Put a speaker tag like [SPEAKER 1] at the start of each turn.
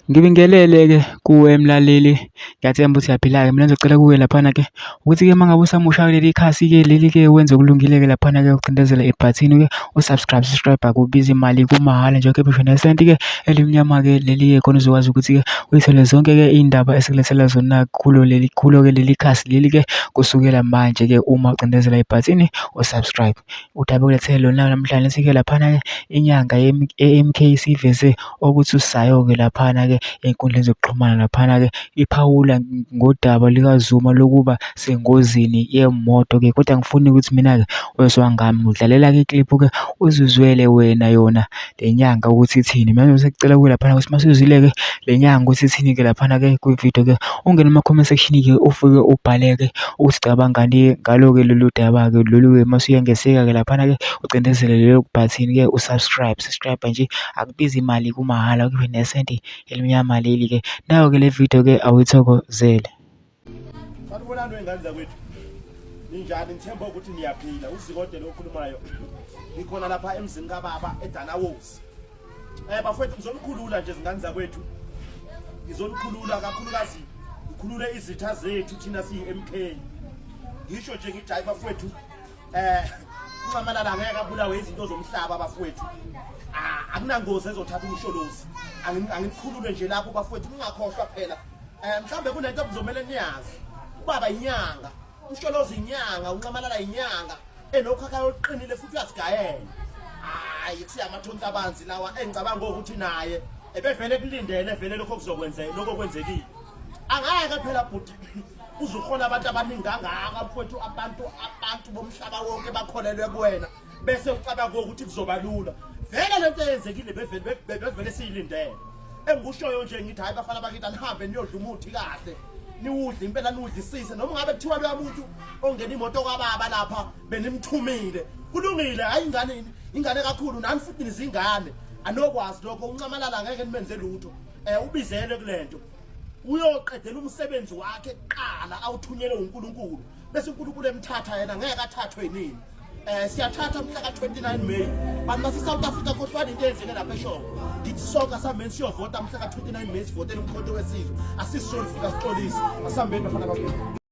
[SPEAKER 1] Ngibingelele-ke kuwe mlaleli, ngiyathemba ukuthi uyaphila-ke. Mina ngizocela kuwe laphana-ke ukuthi-ke uma ngabe usamusha kuleli khasi-ke leli-ke wenze okulungile-ke laphana-ke ucindezela ibhathini-ke subscribe akubizi imali, kumahhala nje, ukhiphe nesenti-ke elimnyama-ke leli-ke khona uzokwazi ukuthi-ke uyithole zonke-ke iy'ndaba esikulethela zona kulo-ke leli khasi leli-ke kusukela manje-ke uma ucindezela ibhathini subscribe. Udaba kulethele lona namhlanje sithi-ke laphana-ke inyanga ye-MK siveze ukuthi uSayo-ke laphana-ke ey'nkundleni zokuxhumana laphana-ke iphawula ngodaba likaZuma lokuba sengozini yemoto-ke, kodwa angifuni ukuthi mina-ke weswangami ngidlalela-ke ikliphu-ke uzizwele wena yona le nyanga ukuthi ithini. Mina ngisacela kuwe laphana ukuthi masuzwile-ke le nyanga ukuthi ithini-ke laphana-ke kwi-video-ke ungene ema-comment section-ke ufike ubhale-ke ukuthi cabangani ngalo-ke lolu daba-ke lolu-ke masuyangenseka-ke laphana-ke ucindezele lelo bhathini-ke subscribe nje, akubizi imali, kumahhala, ukhiphe nesenti elimnyama leli-ke. Nayo-ke le video-ke awuyithokozele.
[SPEAKER 2] Sanibonani wey'ngane zakwethu, ninjani? Ngithemba ukuthi niyaphila. UZikode lo okhulumayo ngikhona lapha emzini kababa eDanawosi. Bafowethu, ngizonikhulula nje zingane zakwethu, ngizonikhulula kakhulukazi, ngikhulule izitha zethu thina siyi-MK. Ngisho nje ngithi hayi bafowethu, uNcamalala angeke abulawe izinto zomhlaba bafowethu. Akunangozi ezothatha umsholozi. Angikhulule nje lapho bafowethu, ningakhohlwa phela. Mhlambe kunento okuzomela niyazi. Ubaba inyanga, umsholozi inyanga, uNcamalala inyanga, enokhakha oqinile futhi uyasigayela. Hayi kusiyamathonta abanzi lawa engicabanga ukuthi naye ebevele kulindele vele lokho kuzokwenzeka, lokho kwenzekile. Angeke phela bhuti uzukhona abantu abaningi kangaka mfowethu, abantu bomhlaba wonke bakholelwe kuwena bese ucabanga ukuthi kuzoba lula. Vele lento eyenzekile bevele siyilindele. Engikushoyo nje ngithi hayi bafana bakithi anihambe niyodla umuthi kahle, niwudle impela, niwudlisise, noma ngabe kuthiwa loya muntu ongena imoto kababa lapha benimthumile kulungile. Hayi ingane kakhulu, nani futhi nizingane anokwazi lokho. uNcamalala ngeke nimenze lutho. Ubizele kulento uyoqedela umsebenzi wakhe kuqala awuthunyelwe uNkulunkulu, bese uNkulunkulu emthatha yena, ngeke athathwe yini. Siyathatha mhla ka-29 May, bantu base-South Africa khohlwana into eyenzeke lapha eShowe. Ngithi sonke asihambeni siyovota mhla ka-29 May, sivotele umkhonto wesizwe. Asisizwe fika sixolise, asihambeni bafana bakwethu.